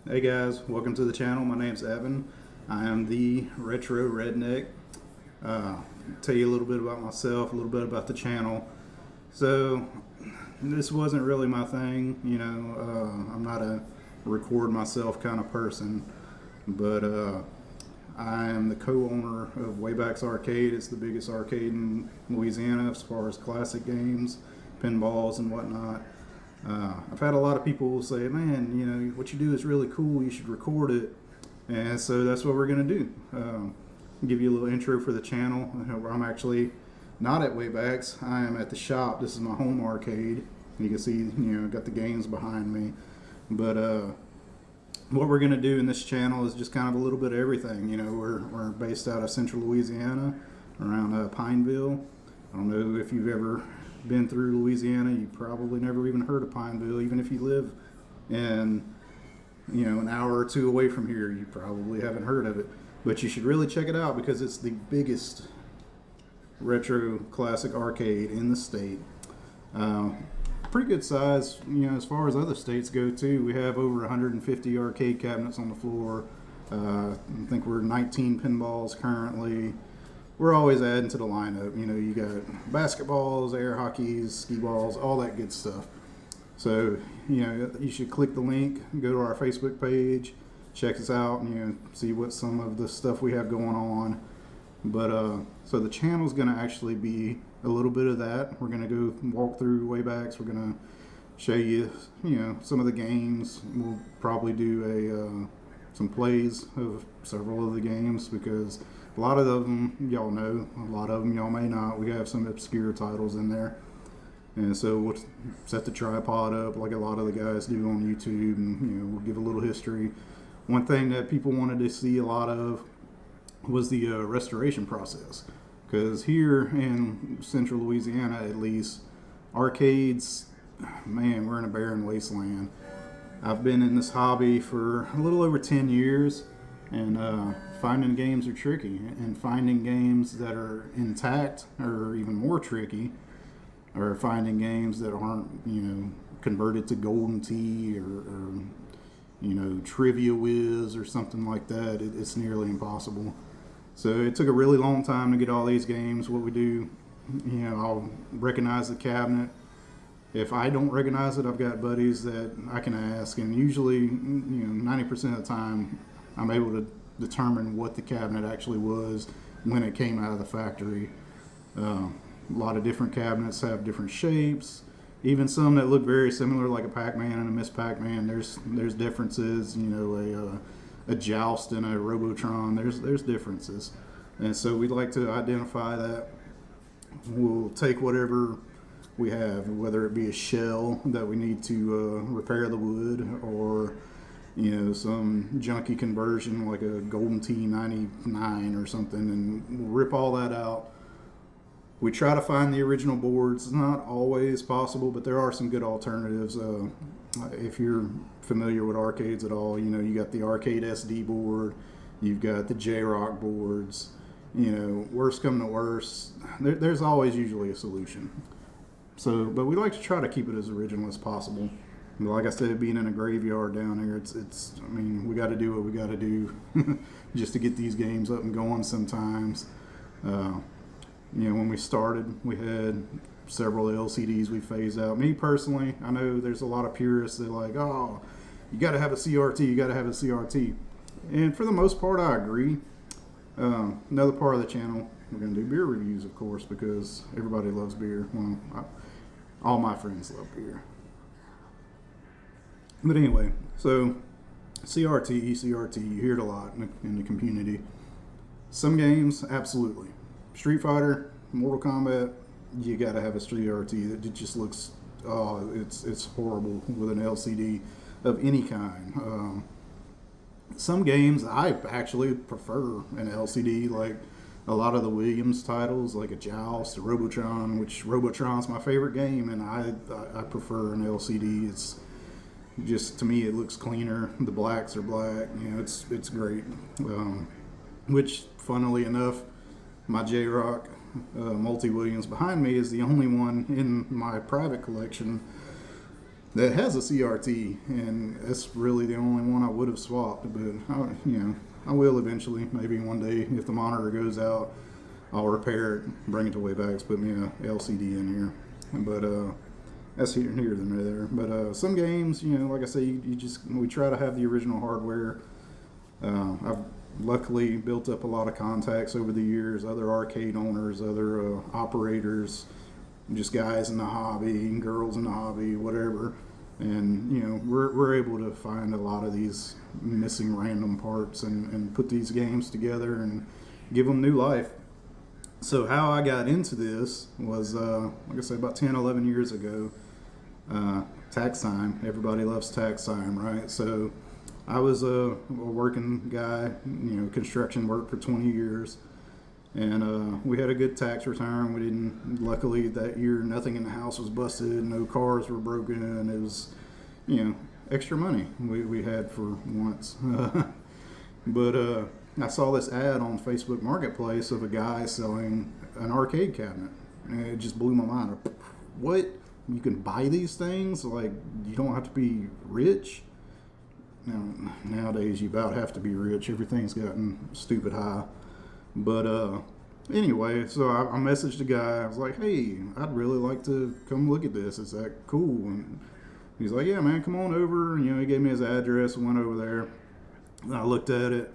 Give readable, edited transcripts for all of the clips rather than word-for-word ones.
Hey guys, welcome to the channel. My name's Evan. I am the Retro Redneck. Tell you a little bit about myself, a little bit about the channel. So, this wasn't really my thing, I'm not a record myself kind of person, but I am the co-owner of Waybacks Arcade. It's the biggest arcade in Louisiana as far as classic games, pinballs, and whatnot. I've had a lot of people say, man, what you do is really cool, you should record it. And so that's what we're going to do. Give you a little intro for the channel. I'm actually not at Waybacks. I am at the shop. This is my home arcade. You can see, got the games behind me. But what we're going to do in this channel is just kind of a little bit of everything. We're based out of central Louisiana, around Pineville. I don't know if you've ever been through Louisiana. You probably never even heard of Pineville. Even if you live in an hour or two away from here, you probably haven't heard of it. But you should really check it out because it's the biggest retro classic arcade in the state. Pretty good size, as far as other states go too. We have over 150 arcade cabinets on the floor. I think we're 19 pinballs currently. We're always adding to the lineup. You got basketballs, air hockeys, skee balls, all that good stuff. So, you should click the link, go to our Facebook page, check us out, and see what some of the stuff we have going on. But so the channel's going to actually be a little bit of that. We're going to go walk through Waybacks. We're going to show you, some of the games. We'll probably do some plays of several of the games because a lot of them y'all know, a lot of them y'all may not. We have some obscure titles in there. And so we'll set the tripod up like a lot of the guys do on YouTube, and we'll give a little history. One thing that people wanted to see a lot of was the restoration process, because here in central Louisiana at least, arcades, man, we're in a barren wasteland. I've been in this hobby for a little over 10 years, and finding games are tricky, and finding games that are intact are even more tricky, or finding games that aren't, converted to Golden Tee or Trivia Whiz or something like that. It's nearly impossible. So it took a really long time to get all these games. What we do, I'll recognize the cabinet. If I don't recognize it, I've got buddies that I can ask, and usually, 90% of the time, I'm able to determine what the cabinet actually was when it came out of the factory. A lot of different cabinets have different shapes, even some that look very similar, like a Pac-Man and a Miss Pac-Man. There's differences. A Joust and a Robotron. There's differences, and so we'd like to identify that. We'll take whatever we have, whether it be a shell that we need to repair the wood, or some junky conversion like a Golden Tee 99 or something, and we'll rip all that out. We try to find the original boards. It's not always possible, but there are some good alternatives. If you're familiar with arcades at all, you got the Arcade SD board, you've got the J-Rock boards. Worst come to worst, there's always usually a solution. So, but we like to try to keep it as original as possible. Like I said, being in a graveyard down here, we got to do what we got to do just to get these games up and going sometimes. When we started, we had several LCDs we phased out. Me personally, I know there's a lot of purists that are like, oh, you got to have a CRT, you got to have a CRT. And for the most part, I agree. Another part of the channel, we're going to do beer reviews, of course, because everybody loves beer. Well, all my friends love beer. But anyway, so CRT, you hear it a lot in the community. Some games, absolutely. Street Fighter, Mortal Kombat, you got to have a CRT. It just looks, it's horrible with an LCD of any kind. Some games I actually prefer an LCD, like a lot of the Williams titles, like a Joust, a Robotron, which Robotron's my favorite game, and I prefer an LCD. It's just, to me, it looks cleaner. The blacks are black. It's great. Which, funnily enough, my J-Rock Multi Williams behind me is the only one in my private collection that has a CRT, and that's really the only one I would have swapped. But I will eventually. Maybe one day if the monitor goes out, I'll repair it, bring it to Waybags, put me a LCD in here. But that's here than there. But some games, like I say, we try to have the original hardware. I've luckily built up a lot of contacts over the years, other arcade owners, other operators, just guys in the hobby, girls in the hobby, whatever. And we're able to find a lot of these missing random parts and put these games together and give them new life. So how I got into this was, like I said, about 10, 11 years ago. Tax time. Everybody loves tax time, right? So I was a working guy, construction work for 20 years. And we had a good tax return. We didn't, luckily that year, nothing in the house was busted, no cars were broken, and it was, extra money we had for once. But I saw this ad on Facebook Marketplace of a guy selling an arcade cabinet, and it just blew my mind. What? You can buy these things? Like, you don't have to be rich? Nowadays you about have to be rich. Everything's gotten stupid high. But anyway, so I messaged the guy. I was like, hey, I'd really like to come look at this. Is that cool? And he's like, yeah, man, come on over. And, he gave me his address and went over there. And I looked at it.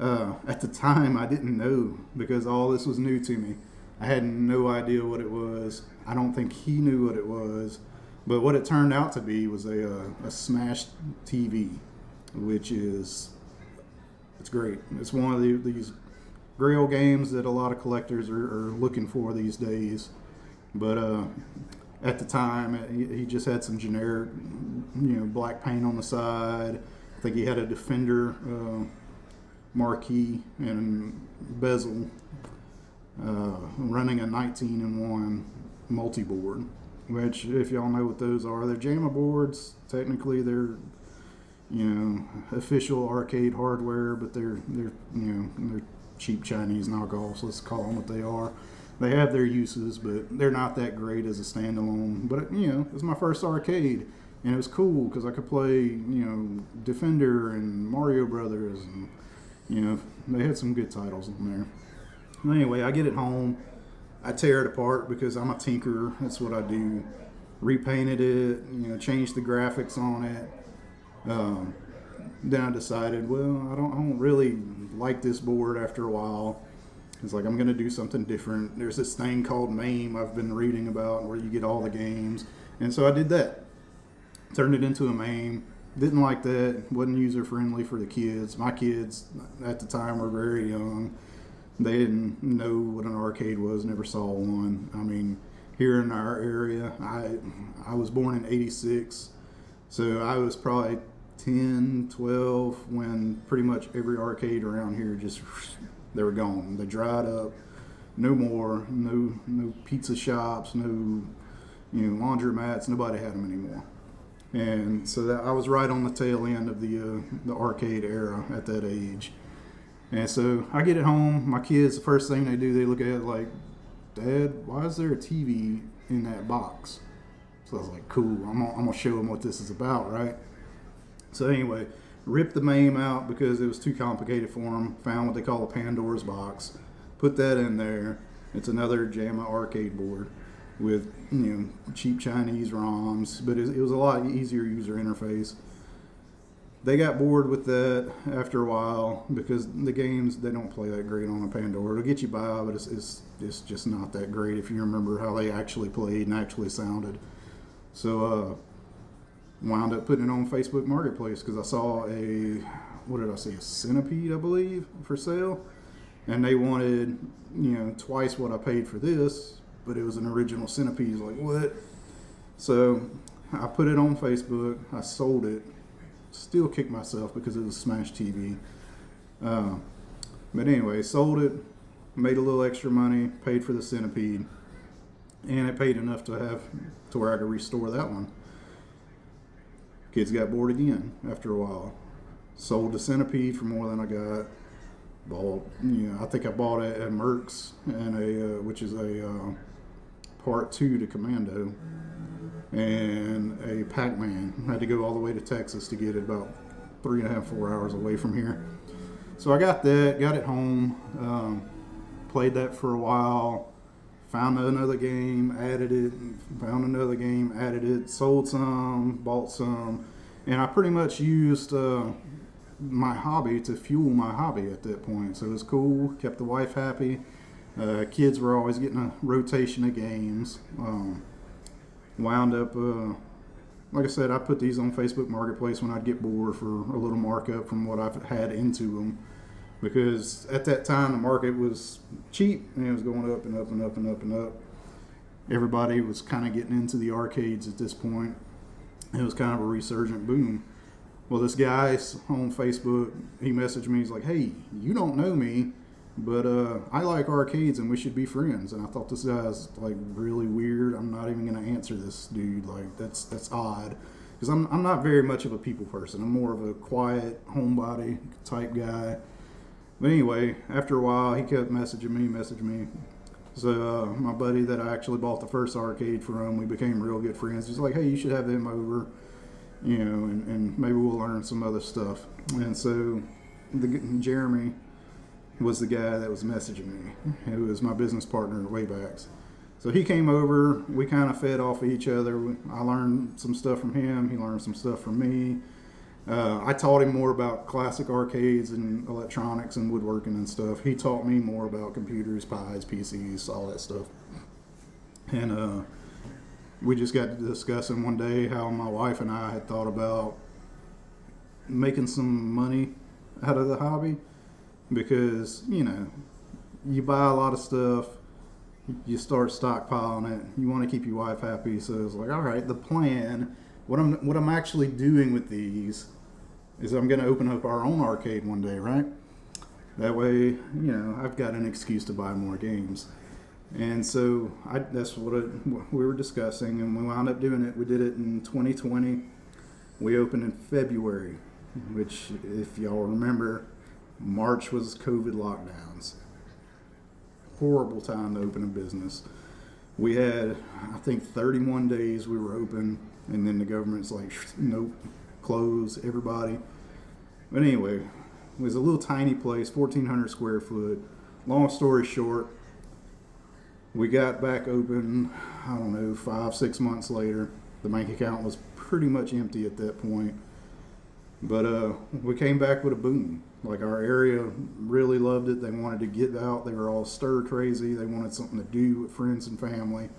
At the time, I didn't know because all this was new to me. I had no idea what it was. I don't think he knew what it was. But what it turned out to be was a smashed TV, which it's great. It's one of these grail games that a lot of collectors are looking for these days. But at the time, he just had some generic, black paint on the side. I think he had a Defender marquee and bezel, running a 19-in-1 multi-board. Which, if y'all know what those are, they're JAMA boards. Technically, they're official arcade hardware, but they're cheap Chinese knockoffs. Let's call them what they are. They have their uses, but they're not that great as a standalone. But it was my first arcade, and it was cool because I could play Defender and Mario Brothers, and they had some good titles on there. Well, anyway, I get it home. I tear it apart because I'm a tinkerer. That's what I do. Repainted it, changed the graphics on it. Then I decided, well, I don't really like this board after a while. It's like, I'm going to do something different. There's this thing called MAME I've been reading about where you get all the games. And so I did that. Turned it into a MAME. Didn't like that. Wasn't user friendly for the kids. My kids at the time were very young. They didn't know what an arcade was, never saw one. I mean, here in our area, I was born in 86, so I was probably 10, 12 when pretty much every arcade around here they were gone. They dried up. No more. No pizza shops, no laundromats. Nobody had them anymore. And so I was right on the tail end of the arcade era at that age. And so I get it home. My kids, the first thing they do, they look at it like, Dad, why is there a TV in that box? So I was like, cool, I'm going to show them what this is about, right? So anyway, ripped the MAME out because it was too complicated for them. Found what they call a Pandora's box. Put that in there. It's another JAMA arcade board with, cheap Chinese ROMs. But it was a lot easier user interface. They got bored with that after a while because the games, they don't play that great on a Pandora. It'll get you by, but it's just not that great if you remember how they actually played and actually sounded. So wound up putting it on Facebook Marketplace because I saw a Centipede, I believe, for sale. And they wanted, twice what I paid for this, but it was an original Centipede. I was like, what? So I put it on Facebook. I sold it. Still kicked myself because it was a smashed TV. But anyway, sold it, made a little extra money, paid for the Centipede, and it paid enough to where I could restore that one. Kids got bored again after a while. Sold the Centipede for more than I got. Bought, I think I bought it at Merck's, and which is a part 2 to Commando. and a Pac-Man. I had to go all the way to Texas to get it, about 3.5, 4 hours away from here. So I got that, got it home, played that for a while, found another game, added it, found another game, added it, sold some, bought some, and I pretty much used my hobby to fuel my hobby at that point. So it was cool, kept the wife happy. Kids were always getting a rotation of games. Wound up, like I said, I put these on Facebook Marketplace when I'd get bored for a little markup from what I've had into them. Because at that time, the market was cheap and it was going up and up and up and up and up. Everybody was kind of getting into the arcades at this point. It was kind of a resurgent boom. Well, this guy on Facebook, he messaged me. He's like, "Hey, you don't know me, but I like arcades and we should be friends." And I thought, this guy's like really weird. I'm not even going to answer this dude. Like, that's odd. Because I'm not very much of a people person. I'm more of a quiet, homebody type guy. But anyway, after a while, he kept messaging me. So my buddy that I actually bought the first arcade from, we became real good friends. He's like, "Hey, you should have him over, and maybe we'll learn some other stuff." And so Jeremy was the guy that was messaging me, who was my business partner at Waybacks. So he came over, we kind of fed off of each other. I learned some stuff from him, he learned some stuff from me. I taught him more about classic arcades and electronics and woodworking and stuff. He taught me more about computers, pies, PCs, all that stuff. And we just got to discussing one day how my wife and I had thought about making some money out of the hobby. Because, you buy a lot of stuff, you start stockpiling it, you want to keep your wife happy. So it's like, all right, the plan, what I'm actually doing with these is I'm going to open up our own arcade one day, right? That way, I've got an excuse to buy more games. And so that's what we were discussing, and we wound up doing it. We did it in 2020. We opened in February, which, if y'all remember, March was COVID lockdowns. Horrible time to open a business. We had, I think, 31 days we were open, and then the government's like, "Nope, close everybody." But anyway, it was a little tiny place, 1,400 square foot. Long story short, we got back open, 5-6 months later. The bank account was pretty much empty at that point. But we came back with a boom. Like, our area really loved it. They wanted to get out. They were all stir crazy. They wanted something to do with friends and family.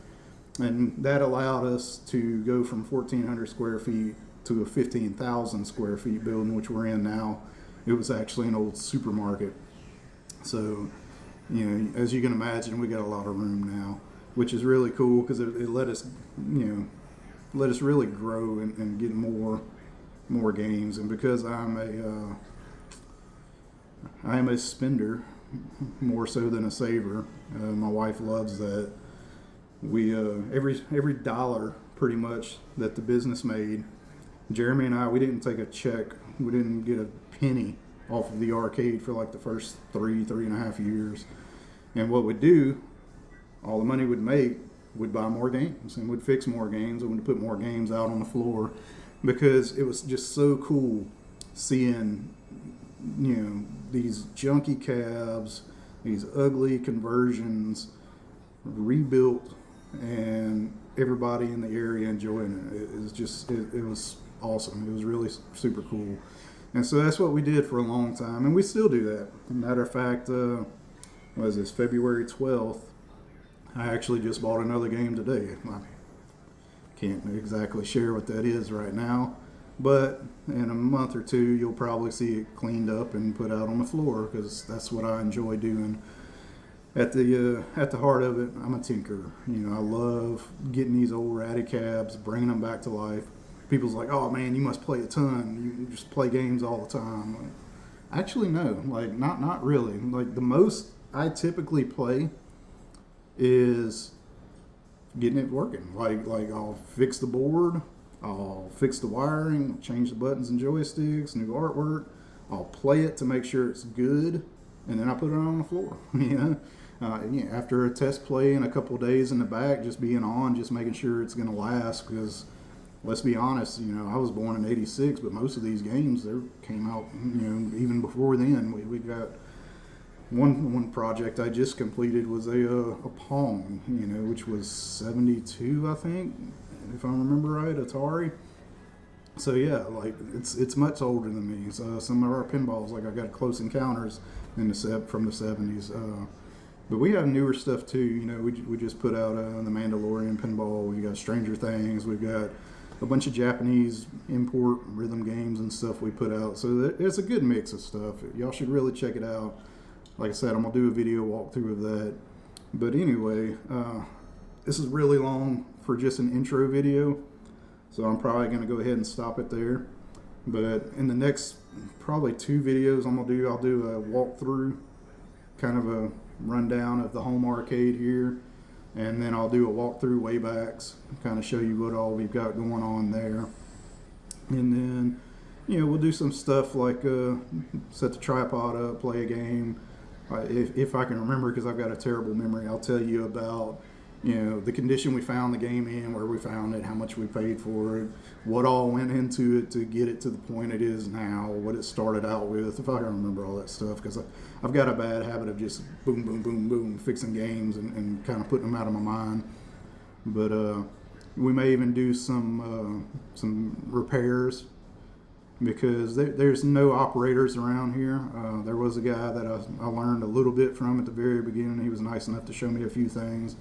And that allowed us to go from 1,400 square feet to a 15,000 square feet building, which we're in now. It was actually an old supermarket. So, as you can imagine, we got a lot of room now, which is really cool because it let us, let us really grow and get more games. And because I am a spender more so than a saver. My wife loves that. We every dollar pretty much that the business made, Jeremy and I, we didn't take a check. We didn't get a penny off of the arcade for like the first 3.5 years. And what we'd do, all the money we'd make, we'd buy more games and we'd fix more games and we'd put more games out on the floor, because it was just so cool seeing, these junky cabs, these ugly conversions rebuilt, and everybody in the area enjoying it. It was awesome. It was really super cool. And so that's what we did for a long time, and we still do that. Matter of fact, February 12th, I actually just bought another game today. I can't exactly share what that is right now, but in a month or two, you'll probably see it cleaned up and put out on the floor, because that's what I enjoy doing. At the heart of it, I'm a tinkerer. I love getting these old ratty cabs, bringing them back to life. People's like, "Oh man, you must play a ton. You just play games all the time." Like, actually, no. Like, not really. Like, the most I typically play is getting it working. Like I'll fix the board, I'll fix the wiring, change the buttons and joysticks, new artwork. I'll play it to make sure it's good, and then I put it on the floor. Yeah, after a test play and a couple of days in the back, just being on, just making sure it's going to last. Because let's be honest, I was born in '86, but most of these games they came out, even before then. We got one project I just completed was a Pong, which was '72, I think, if I remember right, Atari. So yeah, like it's much older than me. So some of our pinballs, like I got Close Encounters from the '70s. But we have newer stuff too. We just put out the Mandalorian pinball. We got Stranger Things. We've got a bunch of Japanese import rhythm games and stuff we put out. So there's a good mix of stuff. Y'all should really check it out. Like I said, I'm gonna do a video walkthrough of that. But anyway, this is really long for just an intro video. So I'm probably gonna go ahead and stop it there. But in the next probably 2 videos I'll do a walkthrough, kind of a rundown of the home arcade here, and then I'll do a walkthrough waybacks, kind of show you what all we've got going on there. And then we'll do some stuff like set the tripod up, play a game. If I can remember, because I've got a terrible memory, I'll tell you about the condition we found the game in, where we found it, how much we paid for it, what all went into it to get it to the point it is now, what it started out with, if I can remember all that stuff, because I've got a bad habit of just boom, boom, boom, boom, fixing games and kind of putting them out of my mind. But we may even do some repairs, because there's no operators around here. There was a guy that I learned a little bit from at the very beginning. He was nice enough to show me a few things.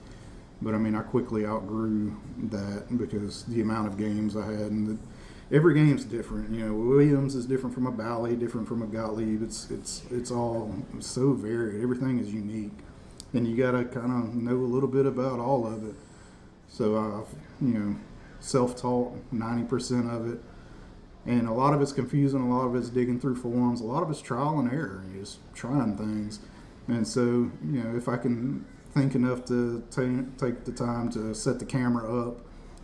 But I quickly outgrew that because the amount of games I had, and every game's different. Williams is different from a Bally, different from a Gottlieb. It's all so varied. Everything is unique, and you gotta kind of know a little bit about all of it. So I've self-taught 90% of it, and a lot of it's confusing. A lot of it's digging through forums. A lot of it's trial and error. You're just trying things, and so if I can think enough to take the time to set the camera up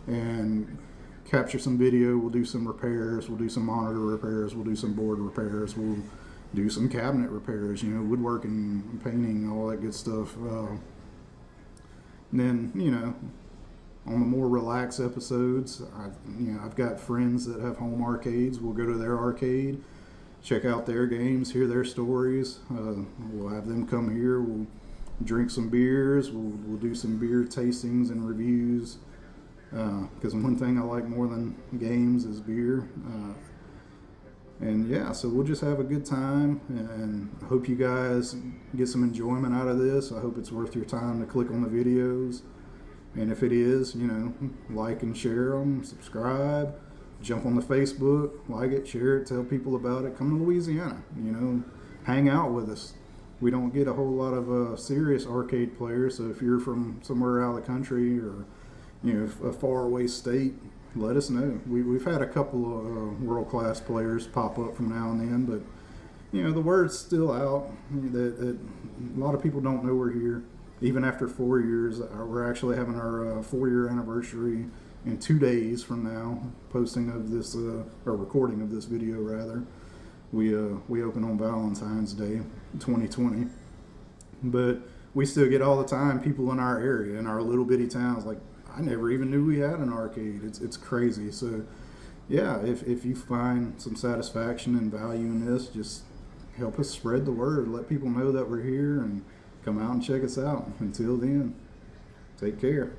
and capture some video, we'll do some repairs, we'll do some monitor repairs, we'll do some board repairs, we'll do some cabinet repairs, woodworking, painting, all that good stuff. And then on the more relaxed episodes, I've got friends that have home arcades. We'll go to their arcade, check out their games, hear their stories. We'll have them come here. We'll drink some beers. We'll do some beer tastings and reviews. Because one thing I like more than games is beer. And yeah, so we'll just have a good time, and I hope you guys get some enjoyment out of this. I hope it's worth your time to click on the videos. And if it is, like and share them, subscribe, jump on the Facebook, like it, share it, tell people about it. Come to Louisiana, hang out with us. We don't get a whole lot of serious arcade players, so if you're from somewhere out of the country or a faraway state, let us know. We've had a couple of world-class players pop up from now and then, but the word's still out that a lot of people don't know we're here. Even after 4 years, we're actually having our 4-year anniversary in 2 days from now, posting of this or recording of this video rather. We open on Valentine's Day 2020, but we still get all the time people in our area, in our little bitty towns, like, I never even knew we had an arcade. It's crazy. So yeah, if you find some satisfaction and value in this, just help us spread the word. Let people know that we're here, and come out and check us out. Until then, take care.